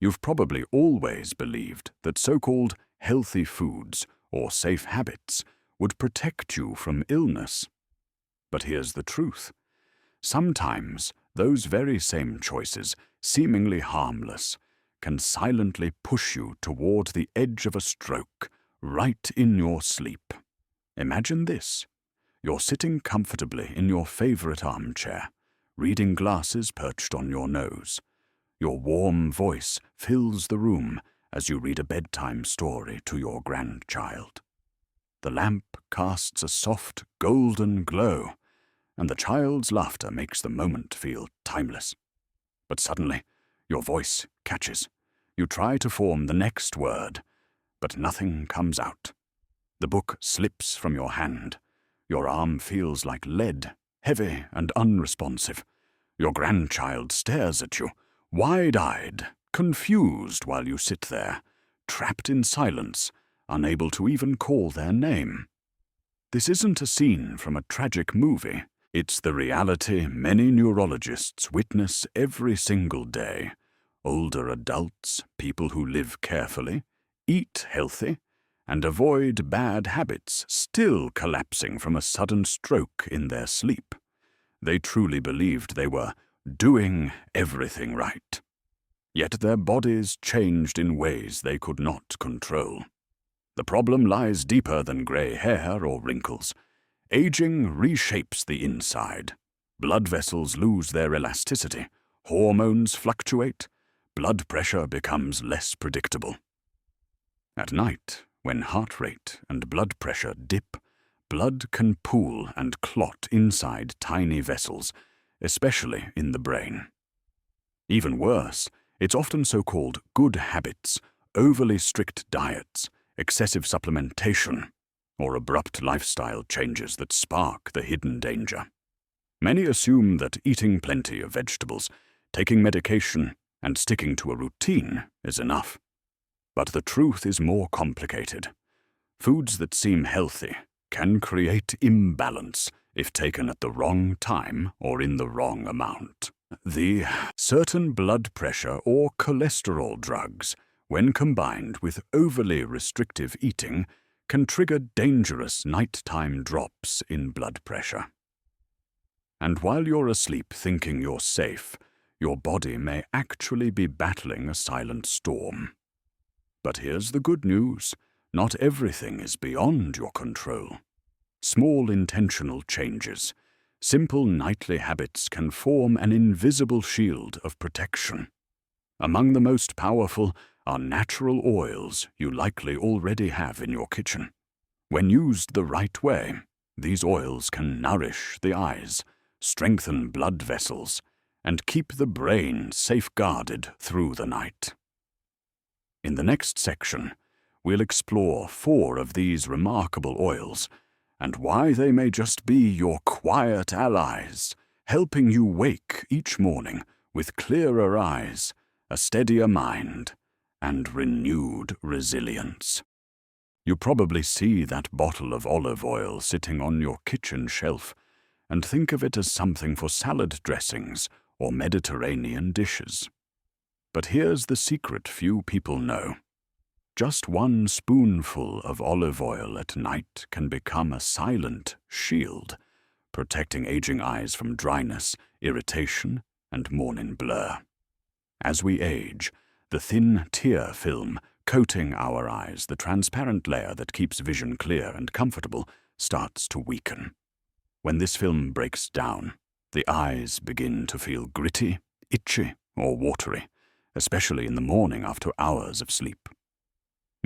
You've probably always believed that so-called healthy foods or safe habits would protect you from illness. But here's the truth. Sometimes those very same choices, seemingly harmless, can silently push you toward the edge of a stroke, right in your sleep. Imagine this. You're sitting comfortably in your favorite armchair, reading glasses perched on your nose. Your warm voice fills the room as you read a bedtime story to your grandchild. The lamp casts a soft, golden glow, and the child's laughter makes the moment feel timeless. But suddenly, your voice catches. You try to form the next word, but nothing comes out. The book slips from your hand. Your arm feels like lead, heavy and unresponsive. Your grandchild stares at you, wide-eyed, confused while you sit there, trapped in silence, unable to even call their name. This isn't a scene from a tragic movie. It's the reality many neurologists witness every single day. Older adults, people who live carefully, eat healthy, and avoid bad habits, still collapsing from a sudden stroke in their sleep. They truly believed they were doing everything right. Yet their bodies changed in ways they could not control. The problem lies deeper than gray hair or wrinkles. Aging reshapes the inside. Blood vessels lose their elasticity. Hormones fluctuate. Blood pressure becomes less predictable. At night, when heart rate and blood pressure dip, blood can pool and clot inside tiny vessels, especially in the brain. Even worse, it's often so-called good habits, overly strict diets, excessive supplementation, or abrupt lifestyle changes that spark the hidden danger. Many assume that eating plenty of vegetables, taking medication, and sticking to a routine is enough. But the truth is more complicated. Foods that seem healthy can create imbalance if taken at the wrong time or in the wrong amount. Certain blood pressure or cholesterol drugs, when combined with overly restrictive eating, can trigger dangerous nighttime drops in blood pressure. And while you're asleep thinking you're safe, your body may actually be battling a silent storm. But here's the good news. Not everything is beyond your control. Small intentional changes, simple nightly habits can form an invisible shield of protection. Among the most powerful are natural oils you likely already have in your kitchen. When used the right way, these oils can nourish the eyes, strengthen blood vessels, and keep the brain safeguarded through the night. In the next section, we'll explore 4 of these remarkable oils and why they may just be your quiet allies, helping you wake each morning with clearer eyes, a steadier mind, and renewed resilience. You probably see that bottle of olive oil sitting on your kitchen shelf and think of it as something for salad dressings or Mediterranean dishes. But here's the secret few people know. Just 1 spoonful of olive oil at night can become a silent shield, protecting aging eyes from dryness, irritation, and morning blur. As we age, the thin tear film coating our eyes, the transparent layer that keeps vision clear and comfortable, starts to weaken. When this film breaks down, the eyes begin to feel gritty, itchy, or watery, especially in the morning after hours of sleep.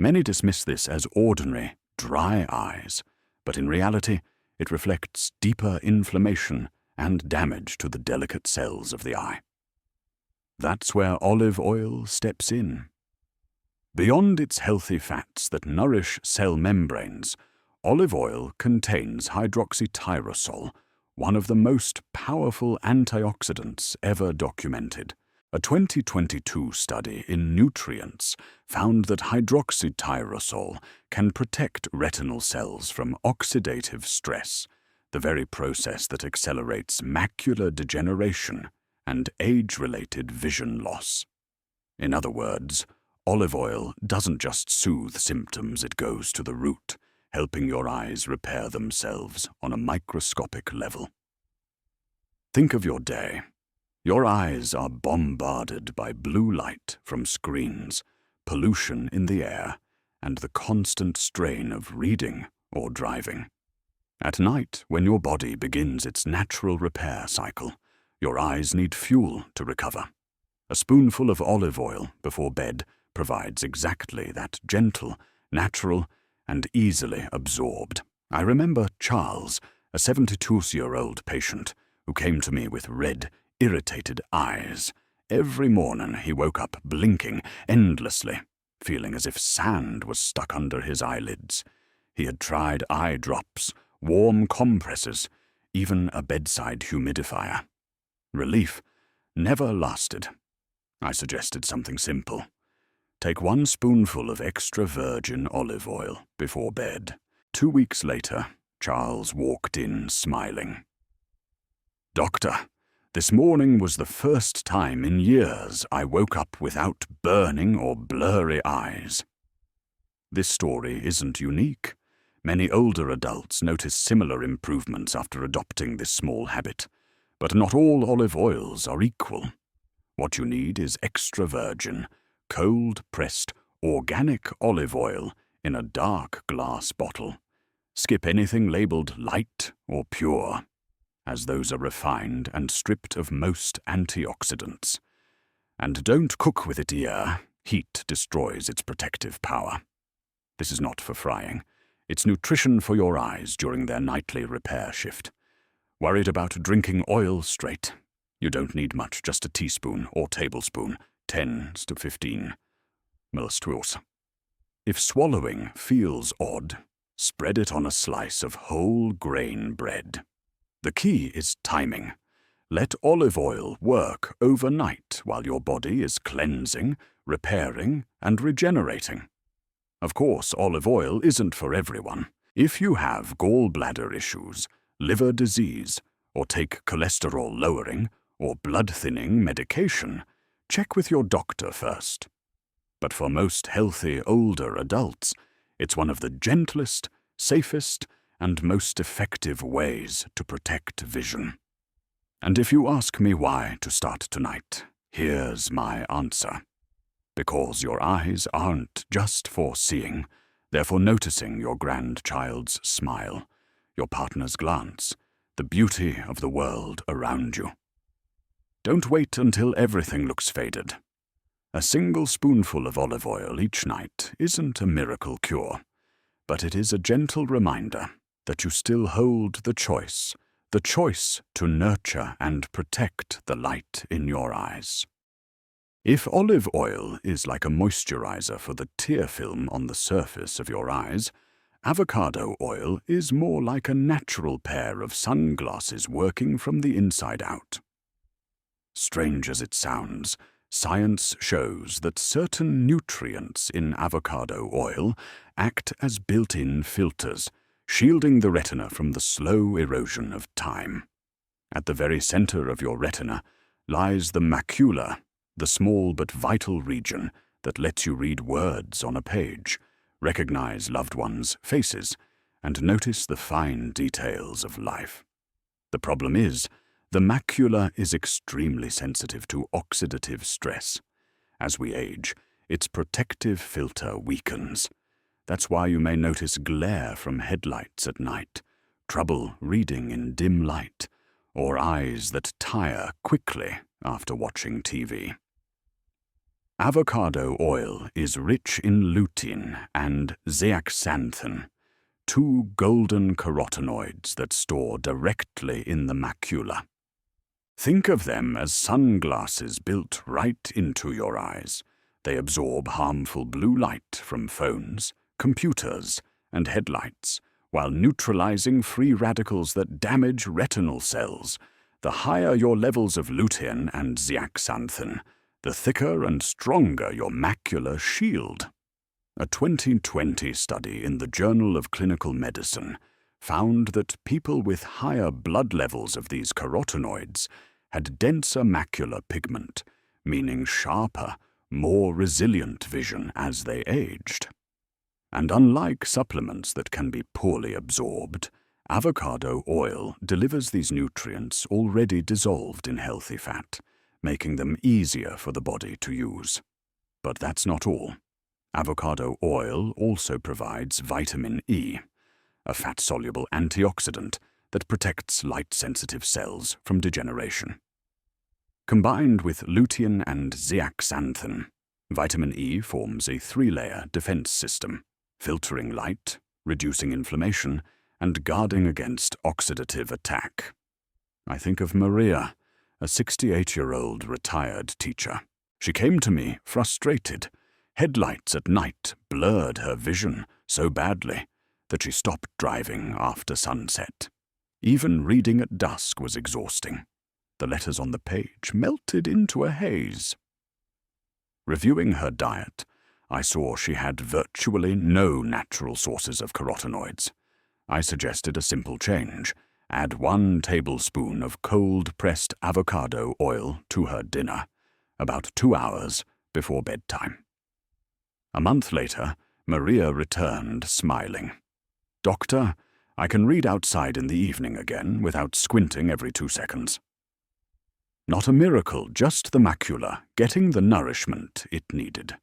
Many dismiss this as ordinary, dry eyes, but in reality, it reflects deeper inflammation and damage to the delicate cells of the eye. That's where olive oil steps in. Beyond its healthy fats that nourish cell membranes, olive oil contains hydroxytyrosol, one of the most powerful antioxidants ever documented. A 2022 study in Nutrients found that hydroxytyrosol can protect retinal cells from oxidative stress, the very process that accelerates macular degeneration and age-related vision loss. In other words, olive oil doesn't just soothe symptoms, it goes to the root, helping your eyes repair themselves on a microscopic level. Think of your day. Your eyes are bombarded by blue light from screens, pollution in the air, and the constant strain of reading or driving. At night, when your body begins its natural repair cycle, your eyes need fuel to recover. A spoonful of olive oil before bed provides exactly that: gentle, natural, and easily absorbed. I remember Charles, a 72-year-old patient, who came to me with red, irritated eyes. Every morning he woke up blinking endlessly, feeling as if sand was stuck under his eyelids. He had tried eye drops, warm compresses, even a bedside humidifier. Relief never lasted. I suggested something simple. Take 1 spoonful of extra virgin olive oil before bed. 2 weeks later, Charles walked in smiling. "Doctor, this morning was the first time in years I woke up without burning or blurry eyes." This story isn't unique. Many older adults notice similar improvements after adopting this small habit. But not all olive oils are equal. What you need is extra virgin, cold-pressed, organic olive oil in a dark glass bottle. Skip anything labeled light or pure, as those are refined and stripped of most antioxidants. And don't cook with it here. Heat destroys its protective power. This is not for frying. It's nutrition for your eyes during their nightly repair shift. Worried about drinking oil straight? You don't need much, just a teaspoon or tablespoon, 10 to 15 milliliters. If swallowing feels odd, spread it on a slice of whole grain bread. The key is timing. Let olive oil work overnight while your body is cleansing, repairing, and regenerating. Of course, olive oil isn't for everyone. If you have gallbladder issues, liver disease, or take cholesterol-lowering or blood-thinning medication, check with your doctor first. But for most healthy older adults, it's one of the gentlest, safest, and most effective ways to protect vision. And if you ask me why to start tonight, here's my answer. Because your eyes aren't just for seeing, they're for noticing your grandchild's smile, your partner's glance, the beauty of the world around you. Don't wait until everything looks faded. A single spoonful of olive oil each night isn't a miracle cure, but it is a gentle reminder that you still hold the choice to nurture and protect the light in your eyes. If olive oil is like a moisturizer for the tear film on the surface of your eyes, avocado oil is more like a natural pair of sunglasses working from the inside out. Strange as it sounds, science shows that certain nutrients in avocado oil act as built-in filters, shielding the retina from the slow erosion of time. At the very center of your retina lies the macula, the small but vital region that lets you read words on a page, recognize loved ones' faces, and notice the fine details of life. The problem is, the macula is extremely sensitive to oxidative stress. As we age, its protective filter weakens. That's why you may notice glare from headlights at night, trouble reading in dim light, or eyes that tire quickly after watching TV. Avocado oil is rich in lutein and zeaxanthin, 2 golden carotenoids that store directly in the macula. Think of them as sunglasses built right into your eyes. They absorb harmful blue light from phones, computers, and headlights, while neutralizing free radicals that damage retinal cells. The higher your levels of lutein and zeaxanthin, the thicker and stronger your macular shield. A 2020 study in the Journal of Clinical Medicine found that people with higher blood levels of these carotenoids had denser macular pigment, meaning sharper, more resilient vision as they aged. And unlike supplements that can be poorly absorbed, avocado oil delivers these nutrients already dissolved in healthy fat, making them easier for the body to use. But that's not all. Avocado oil also provides vitamin E, a fat-soluble antioxidant that protects light-sensitive cells from degeneration. Combined with lutein and zeaxanthin, vitamin E forms a three-layer defense system, filtering light, reducing inflammation, and guarding against oxidative attack. I think of Maria, a 68-year-old retired teacher. She came to me frustrated. Headlights at night blurred her vision so badly that she stopped driving after sunset. Even reading at dusk was exhausting. The letters on the page melted into a haze. Reviewing her diet, I saw she had virtually no natural sources of carotenoids. I suggested a simple change. Add 1 tablespoon of cold-pressed avocado oil to her dinner, about 2 hours before bedtime. A month later, Maria returned smiling. "Doctor, I can read outside in the evening again without squinting every 2 seconds." Not a miracle, just the macula getting the nourishment it needed.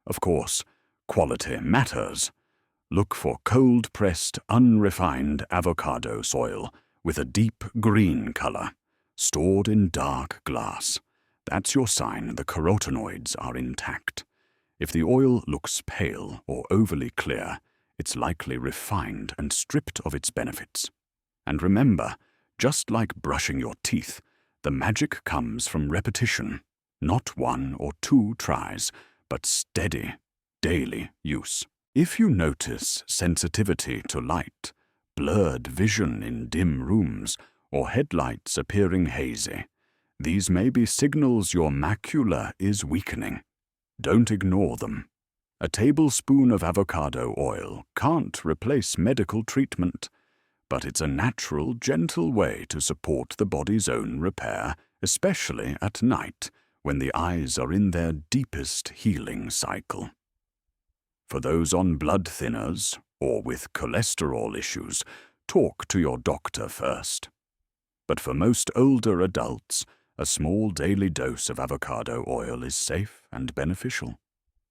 Of course, quality matters. Look for cold-pressed, unrefined avocado soil with a deep green color, stored in dark glass. That's your sign the carotenoids are intact. If the oil looks pale or overly clear, it's likely refined and stripped of its benefits. And remember, just like brushing your teeth, the magic comes from repetition, not 1 or 2 tries, but steady, daily use. If you notice sensitivity to light, blurred vision in dim rooms, or headlights appearing hazy, these may be signals your macula is weakening. Don't ignore them. A tablespoon of avocado oil can't replace medical treatment, but it's a natural, gentle way to support the body's own repair, especially at night, when the eyes are in their deepest healing cycle. For those on blood thinners or with cholesterol issues, talk to your doctor first. But for most older adults, a small daily dose of avocado oil is safe and beneficial.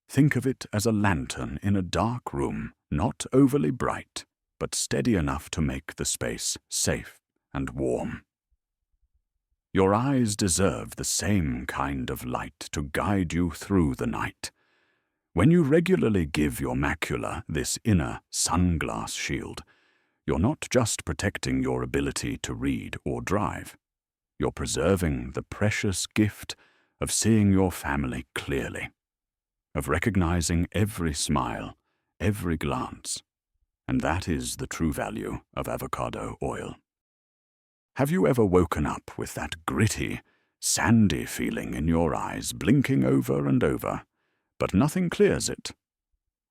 Think of it as a lantern in a dark room, not overly bright, but steady enough to make the space safe and warm. Your eyes deserve the same kind of light to guide you through the night. When you regularly give your macula this inner sunglass shield, you're not just protecting your ability to read or drive. You're preserving the precious gift of seeing your family clearly, of recognizing every smile, every glance. And that is the true value of avocado oil. Have you ever woken up with that gritty, sandy feeling in your eyes blinking over and over, but nothing clears it?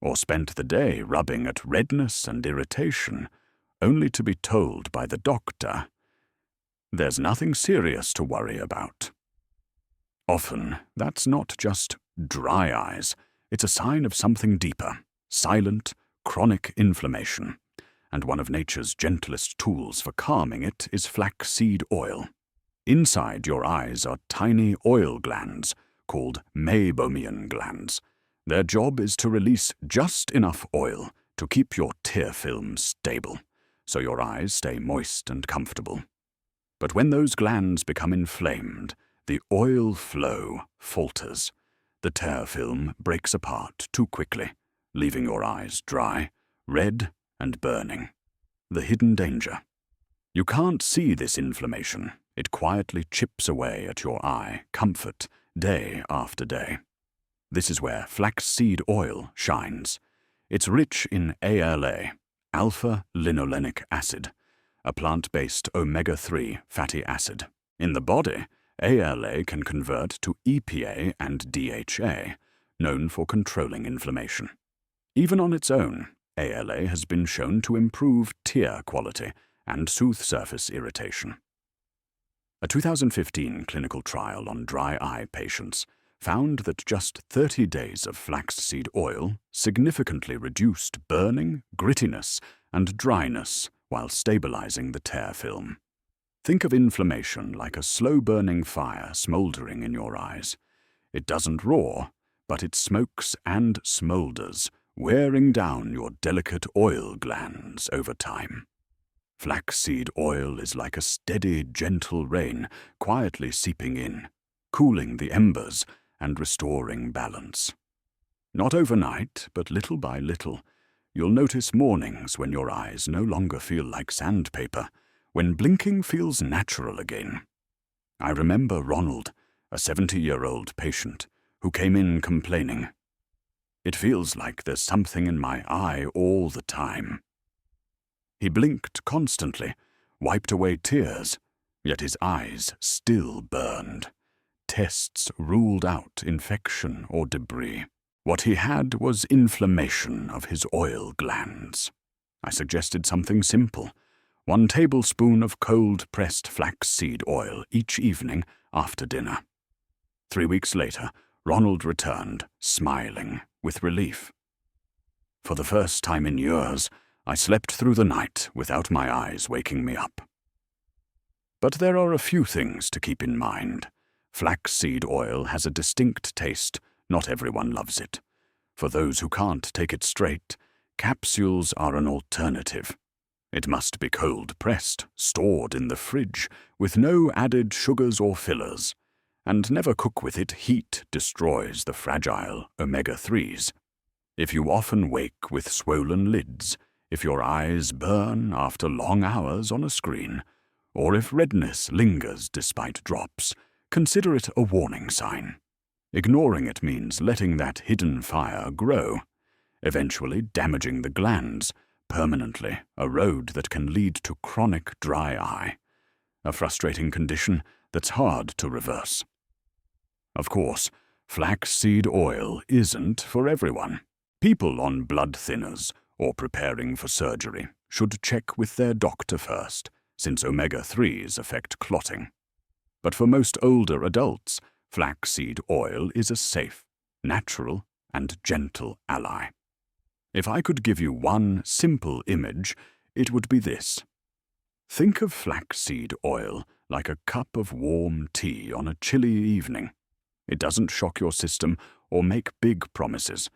Or spent the day rubbing at redness and irritation, only to be told by the doctor, "There's nothing serious to worry about"? Often, that's not just dry eyes, it's a sign of something deeper, silent, chronic inflammation, and one of nature's gentlest tools for calming it is flaxseed oil. Inside your eyes are tiny oil glands called meibomian glands. Their job is to release just enough oil to keep your tear film stable, so your eyes stay moist and comfortable. But when those glands become inflamed, the oil flow falters. The tear film breaks apart too quickly, leaving your eyes dry, red, and burning. The hidden danger. You can't see this inflammation. It quietly chips away at your eye comfort day after day. This is where flaxseed oil shines. It's rich in ALA, alpha-linolenic acid, a plant-based omega-3 fatty acid. In the body, ALA can convert to EPA and DHA, known for controlling inflammation. Even on its own, ALA has been shown to improve tear quality and soothe surface irritation. A 2015 clinical trial on dry eye patients found that just 30 days of flaxseed oil significantly reduced burning, grittiness, and dryness while stabilizing the tear film. Think of inflammation like a slow-burning fire smoldering in your eyes. It doesn't roar, but it smokes and smolders, wearing down your delicate oil glands over time. Flaxseed oil is like a steady, gentle rain, quietly seeping in, cooling the embers and restoring balance. Not overnight, but little by little, you'll notice mornings when your eyes no longer feel like sandpaper, when blinking feels natural again. I remember Ronald, a 70-year-old patient, who came in complaining. "It feels like there's something in my eye all the time." He blinked constantly, wiped away tears, yet his eyes still burned. Tests ruled out infection or debris. What he had was inflammation of his oil glands. I suggested something simple: 1 tablespoon of cold-pressed flaxseed oil each evening after dinner. 3 weeks later, Ronald returned, smiling, with relief. For the first time in years, I slept through the night without my eyes waking me up. But there are a few things to keep in mind. Flaxseed oil has a distinct taste. Not everyone loves it. For those who can't take it straight, capsules are an alternative. It must be cold-pressed, stored in the fridge, with no added sugars or fillers. And never cook with it. Heat destroys the fragile omega-3s. If you often wake with swollen lids, if your eyes burn after long hours on a screen, or if redness lingers despite drops, consider it a warning sign. Ignoring it means letting that hidden fire grow, eventually damaging the glands, permanently, a road that can lead to chronic dry eye, a frustrating condition that's hard to reverse. Of course, flaxseed oil isn't for everyone. People on blood thinners or preparing for surgery should check with their doctor first, since omega-3s affect clotting. But for most older adults, flaxseed oil is a safe, natural, and gentle ally. If I could give you one simple image, it would be this. Think of flaxseed oil like a cup of warm tea on a chilly evening. It doesn't shock your system or make big promises,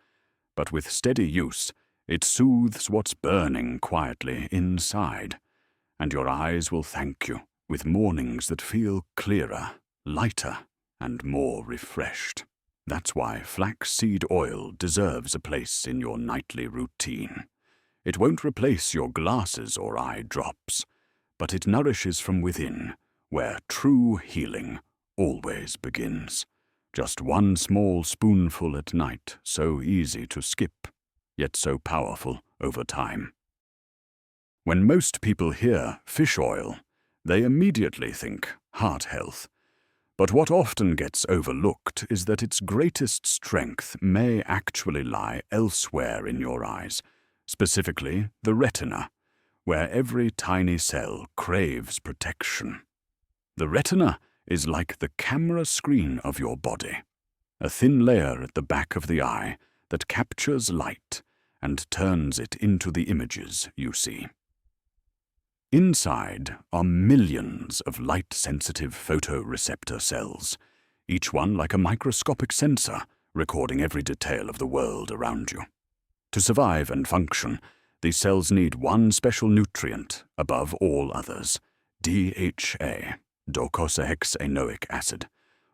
but with steady use, it soothes what's burning quietly inside, and your eyes will thank you with mornings that feel clearer, lighter, and more refreshed. That's why flaxseed oil deserves a place in your nightly routine. It won't replace your glasses or eye drops, but it nourishes from within, where true healing always begins. Just 1 small spoonful at night, so easy to skip, yet so powerful over time. When most people hear fish oil, they immediately think heart health. But what often gets overlooked is that its greatest strength may actually lie elsewhere in your eyes, specifically the retina, where every tiny cell craves protection. The retina is like the camera screen of your body, a thin layer at the back of the eye that captures light and turns it into the images you see. Inside are millions of light-sensitive photoreceptor cells, each one like a microscopic sensor recording every detail of the world around you. To survive and function, these cells need one special nutrient above all others, DHA, docosahexaenoic acid,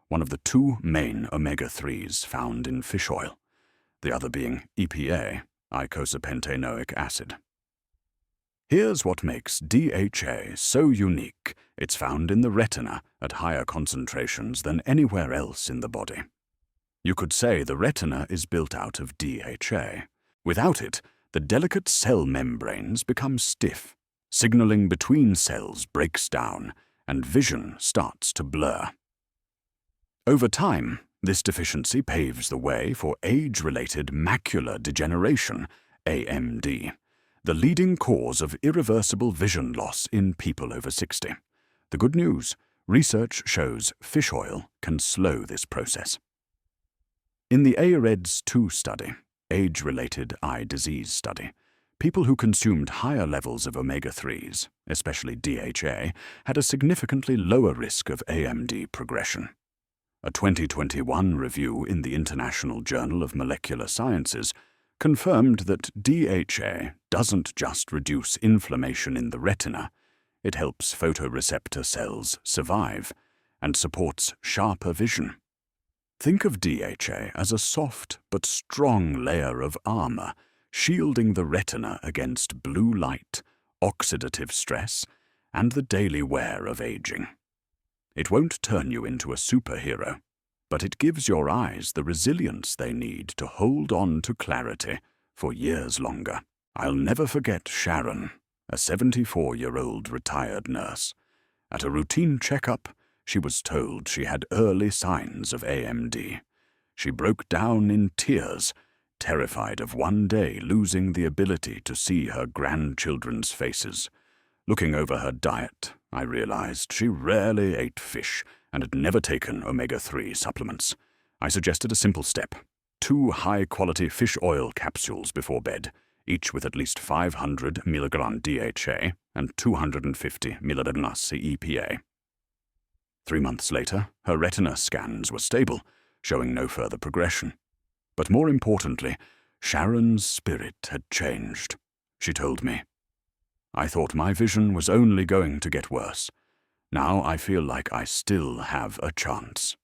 one of the 2 main omega-3s found in fish oil, the other being EPA, eicosapentaenoic acid. Here's what makes DHA so unique. It's found in the retina at higher concentrations than anywhere else in the body. You could say the retina is built out of DHA. Without it, the delicate cell membranes become stiff, signaling between cells breaks down, and vision starts to blur. Over time, this deficiency paves the way for age-related macular degeneration, AMD, the leading cause of irreversible vision loss in people over 60. The good news, research shows fish oil can slow this process. In the AREDS-2 study, age-related eye disease study, people who consumed higher levels of omega-3s, especially DHA, had a significantly lower risk of AMD progression. A 2021 review in the International Journal of Molecular Sciences confirmed that DHA doesn't just reduce inflammation in the retina, it helps photoreceptor cells survive and supports sharper vision. Think of DHA as a soft but strong layer of armor, shielding the retina against blue light, oxidative stress, and the daily wear of aging. It won't turn you into a superhero, but it gives your eyes the resilience they need to hold on to clarity for years longer. I'll never forget Sharon, a 74-year-old retired nurse. At a routine checkup, she was told she had early signs of AMD. She broke down in tears, terrified of one day losing the ability to see her grandchildren's faces. Looking over her diet, I realized she rarely ate fish and had never taken omega-3 supplements. I suggested a simple step: 2 high-quality fish oil capsules before bed, each with at least 500 mg DHA and 250 mg EPA. 3 months later, her retina scans were stable, showing no further progression. But more importantly, Sharon's spirit had changed. She told me, "I thought my vision was only going to get worse. Now I feel like I still have a chance."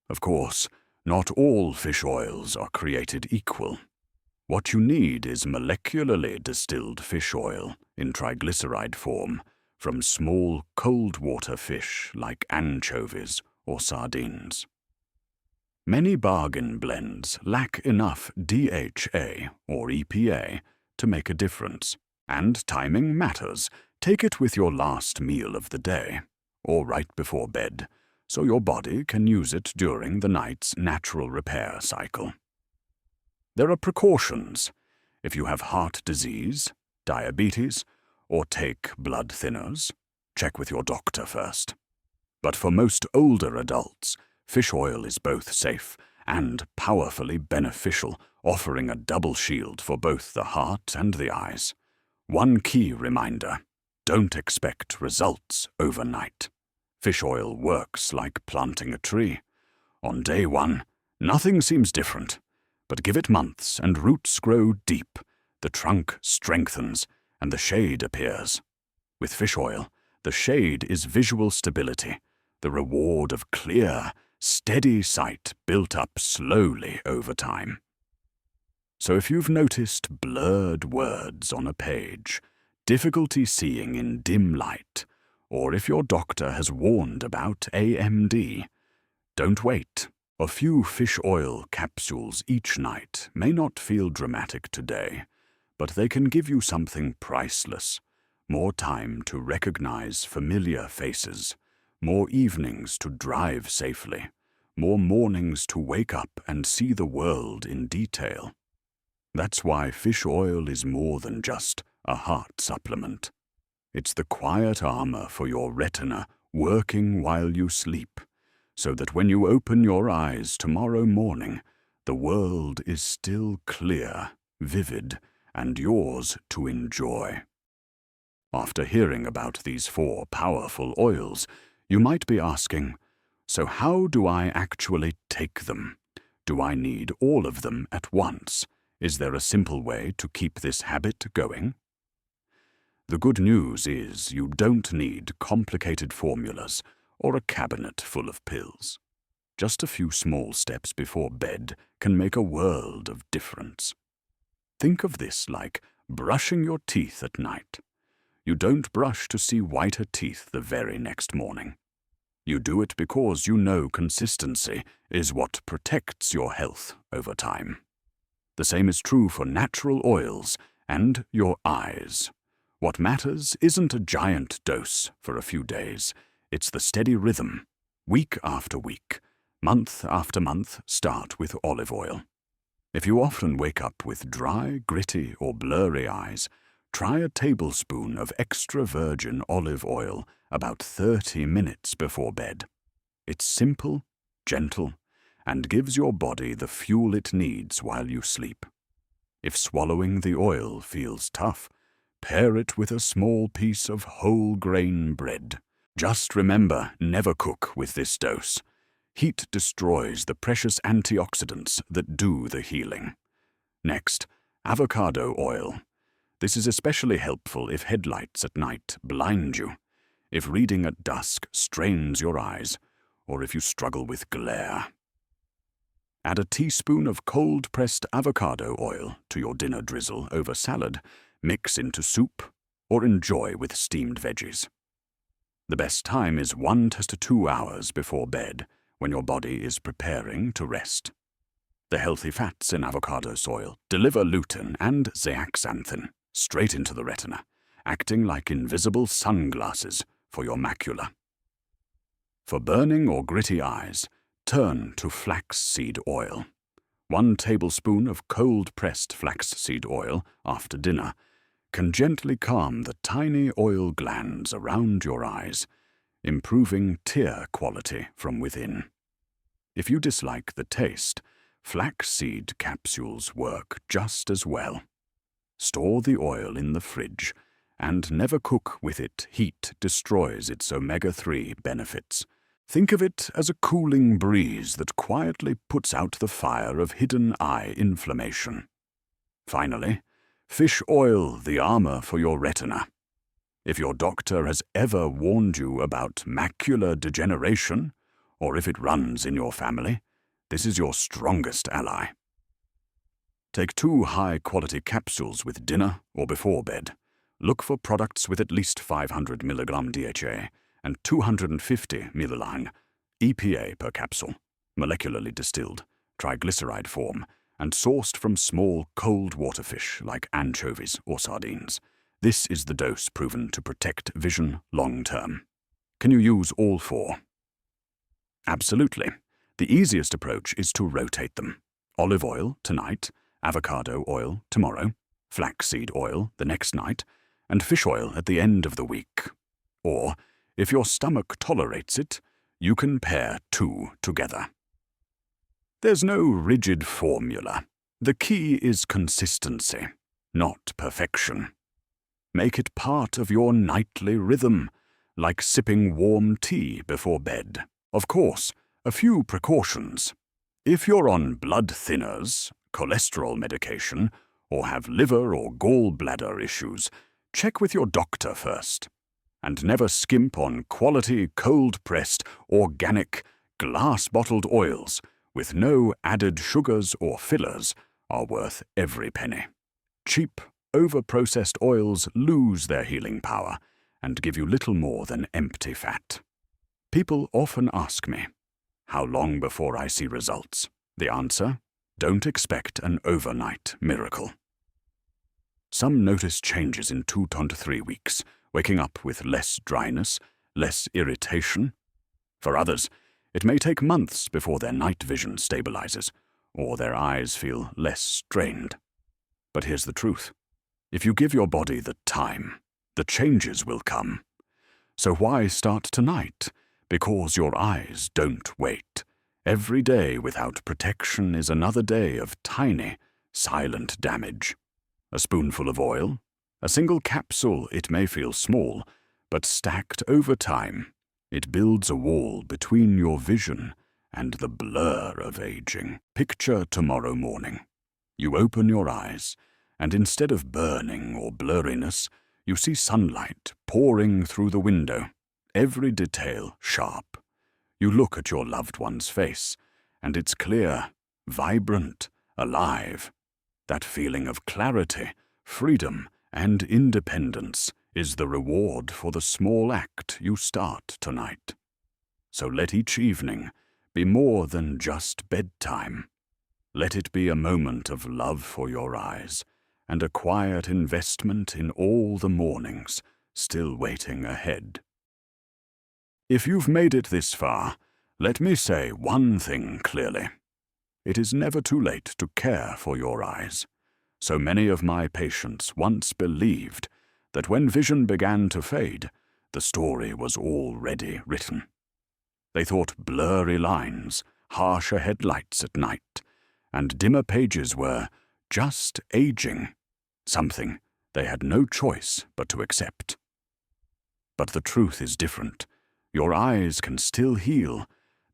Of course, not all fish oils are created equal. What you need is molecularly distilled fish oil in triglyceride form from small cold water fish like anchovies or sardines. Many bargain blends lack enough DHA or EPA to make a difference, and timing matters. Take it with your last meal of the day, or right before bed, so your body can use it during the night's natural repair cycle. There are precautions. If you have heart disease, diabetes, or take blood thinners, check with your doctor first. But for most older adults, fish oil is both safe and powerfully beneficial, offering a double shield for both the heart and the eyes. One key reminder: don't expect results overnight. Fish oil works like planting a tree. On day 1, nothing seems different, but give it months and roots grow deep, the trunk strengthens, and the shade appears. With fish oil, the shade is visual stability, the reward of clear, steady sight built up slowly over time. So if you've noticed blurred words on a page, difficulty seeing in dim light, or if your doctor has warned about AMD, don't wait. A few fish oil capsules each night may not feel dramatic today, but they can give you something priceless: more time to recognize familiar faces, more evenings to drive safely, more mornings to wake up and see the world in detail. That's why fish oil is more than just a heart supplement. It's the quiet armor for your retina working while you sleep, so that when you open your eyes tomorrow morning, the world is still clear, vivid, and yours to enjoy. After hearing about these 4 powerful oils, you might be asking, so how do I actually take them? Do I need all of them at once? Is there a simple way to keep this habit going? The good news is you don't need complicated formulas or a cabinet full of pills. Just a few small steps before bed can make a world of difference. Think of this like brushing your teeth at night. You don't brush to see whiter teeth the very next morning. You do it because you know consistency is what protects your health over time. The same is true for natural oils and your eyes. What matters isn't a giant dose for a few days. It's the steady rhythm. Week after week, month after month, start with olive oil. If you often wake up with dry, gritty, or blurry eyes, try a tablespoon of extra virgin olive oil about 30 minutes before bed. It's simple, gentle, and gives your body the fuel it needs while you sleep. If swallowing the oil feels tough, pair it with a small piece of whole grain bread. Just remember, never cook with this dose. Heat destroys the precious antioxidants that do the healing. Next, avocado oil. This is especially helpful if headlights at night blind you, if reading at dusk strains your eyes, or if you struggle with glare. Add a teaspoon of cold-pressed avocado oil to your dinner drizzle over salad, mix into soup, or enjoy with steamed veggies. The best time is 1 to 2 hours before bed, when your body is preparing to rest. The healthy fats in avocado oil deliver lutein and zeaxanthin straight into the retina, acting like invisible sunglasses for your macula. For burning or gritty eyes, turn to flaxseed oil. 1 tablespoon of cold-pressed flaxseed oil after dinner can gently calm the tiny oil glands around your eyes, improving tear quality from within. If you dislike the taste, flaxseed capsules work just as well. Store the oil in the fridge, and never cook with it. Heat destroys its omega-3 benefits. Think of it as a cooling breeze that quietly puts out the fire of hidden eye inflammation. Finally, fish oil, the armor for your retina. If your doctor has ever warned you about macular degeneration, or if it runs in your family, this is your strongest ally. Take 2 high-quality capsules with dinner or before bed. Look for products with at least 500 mg DHA and 250 millilime EPA per capsule, molecularly distilled, triglyceride form, and sourced from small cold water fish like anchovies or sardines. This is the dose proven to protect vision long-term. Can you use all 4? Absolutely. The easiest approach is to rotate them. Olive oil tonight, avocado oil tomorrow, flaxseed oil the next night, and fish oil at the end of the week. Or, if your stomach tolerates it, you can pair 2 together. There's no rigid formula. The key is consistency, not perfection. Make it part of your nightly rhythm, like sipping warm tea before bed. Of course, a few precautions. If you're on blood thinners, cholesterol medication, or have liver or gallbladder issues, check with your doctor first. And never skimp on quality, cold-pressed, organic, glass-bottled oils with no added sugars or fillers are worth every penny. Cheap, over-processed oils lose their healing power and give you little more than empty fat. People often ask me, how long before I see results? The answer? Don't expect an overnight miracle. Some notice changes in 2 to 3 weeks, waking up with less dryness, less irritation. For others, it may take months before their night vision stabilizes, or their eyes feel less strained. But here's the truth. If you give your body the time, the changes will come. So why start tonight? Because your eyes don't wait. Every day without protection is another day of tiny, silent damage. A spoonful of oil, a single capsule, it may feel small, but stacked over time, it builds a wall between your vision and the blur of aging. Picture tomorrow morning. You open your eyes, and instead of burning or blurriness, you see sunlight pouring through the window, every detail sharp. You look at your loved one's face, and it's clear, vibrant, alive. That feeling of clarity, freedom, and independence is the reward for the small act you start tonight. So let each evening be more than just bedtime. Let it be a moment of love for your eyes and a quiet investment in all the mornings still waiting ahead. If you've made it this far, let me say one thing clearly. It is never too late to care for your eyes. So many of my patients once believed that when vision began to fade, the story was already written. They thought blurry lines, harsher headlights at night, and dimmer pages were just aging, something they had no choice but to accept. But the truth is different. Your eyes can still heal.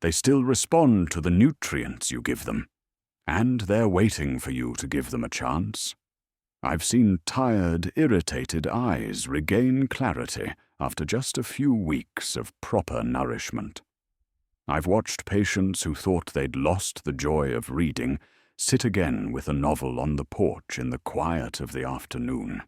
They still respond to the nutrients you give them. And they're waiting for you to give them a chance. I've seen tired, irritated eyes regain clarity after just a few weeks of proper nourishment. I've watched patients who thought they'd lost the joy of reading sit again with a novel on the porch in the quiet of the afternoon.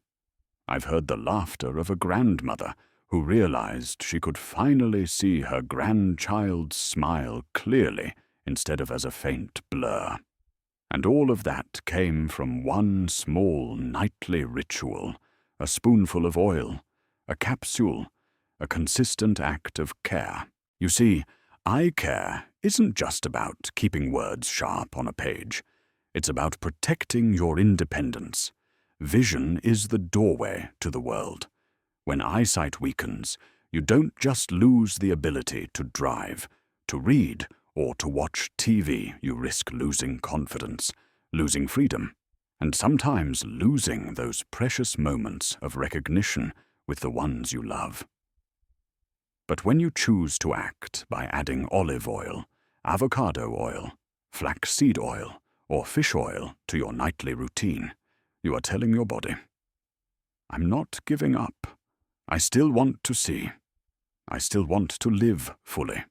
I've heard the laughter of a grandmother who realized she could finally see her grandchild's smile clearly instead of as a faint blur. And all of that came from one small nightly ritual, a spoonful of oil, a capsule, a consistent act of care. You see, eye care isn't just about keeping words sharp on a page. It's about protecting your independence. Vision is the doorway to the world. When eyesight weakens, you don't just lose the ability to drive, to read, or to watch TV. You risk losing confidence, losing freedom, and sometimes losing those precious moments of recognition with the ones you love. But when you choose to act by adding olive oil, avocado oil, flaxseed oil, or fish oil to your nightly routine, you are telling your body, I'm not giving up. I still want to see. I still want to live fully.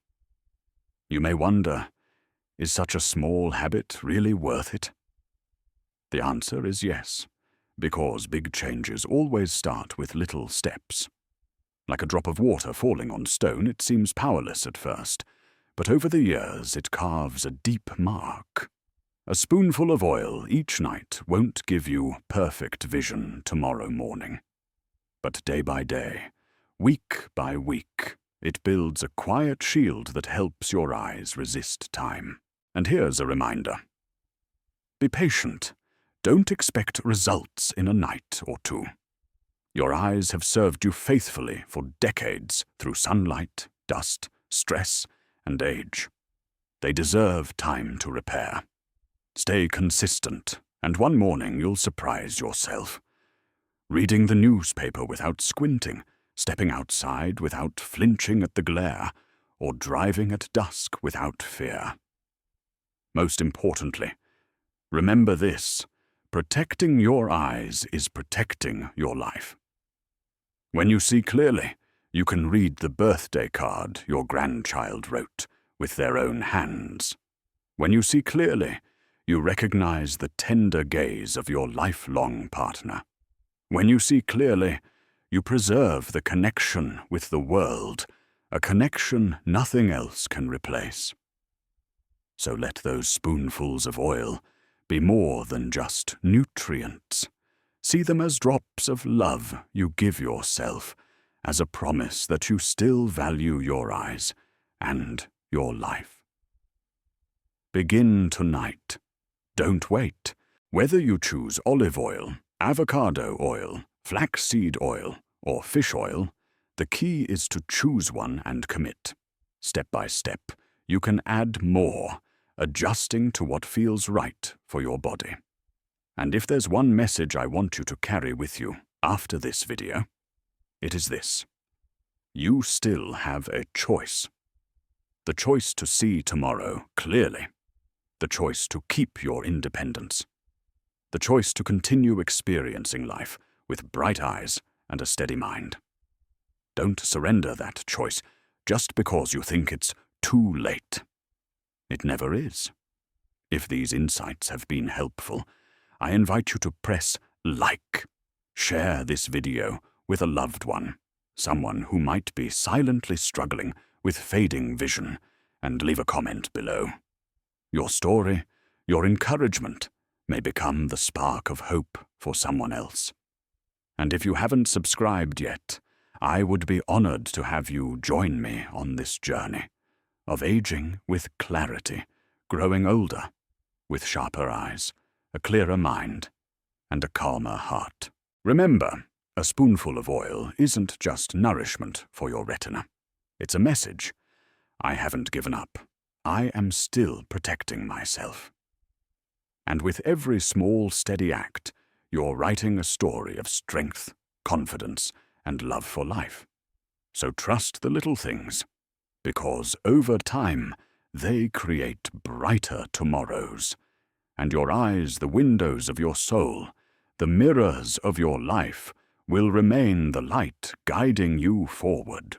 You may wonder, is such a small habit really worth it? The answer is yes, because big changes always start with little steps. Like a drop of water falling on stone, it seems powerless at first, but over the years it carves a deep mark. A spoonful of oil each night won't give you perfect vision tomorrow morning. But day by day, week by week, it builds a quiet shield that helps your eyes resist time. And here's a reminder. Be patient. Don't expect results in a night or two. Your eyes have served you faithfully for decades through sunlight, dust, stress, and age. They deserve time to repair. Stay consistent, and one morning you'll surprise yourself. Reading the newspaper without squinting, stepping outside without flinching at the glare, or driving at dusk without fear. Most importantly, remember this: protecting your eyes is protecting your life. When you see clearly, you can read the birthday card your grandchild wrote with their own hands. When you see clearly, you recognize the tender gaze of your lifelong partner. When you see clearly, you preserve the connection with the world, a connection nothing else can replace. So let those spoonfuls of oil be more than just nutrients. See them as drops of love you give yourself, as a promise that you still value your eyes and your life. Begin tonight. Don't wait. Whether you choose olive oil, avocado oil, flaxseed oil, or fish oil, the key is to choose one and commit. Step by step, you can add more, adjusting to what feels right for your body. And if there's one message I want you to carry with you after this video, it is this: you still have a choice. The choice to see tomorrow clearly. The choice to keep your independence. The choice to continue experiencing life with bright eyes and a steady mind. Don't surrender that choice just because you think it's too late. It never is. If these insights have been helpful, I invite you to press like. Share this video with a loved one, someone who might be silently struggling with fading vision, and leave a comment below. Your story, your encouragement, may become the spark of hope for someone else. And if you haven't subscribed yet, I would be honored to have you join me on this journey of aging with clarity, growing older, with sharper eyes, a clearer mind, and a calmer heart. Remember, a spoonful of oil isn't just nourishment for your retina. It's a message. I haven't given up. I am still protecting myself. And with every small, steady act, you're writing a story of strength, confidence, and love for life. So trust the little things, because over time, they create brighter tomorrows. And your eyes, the windows of your soul, the mirrors of your life, will remain the light guiding you forward.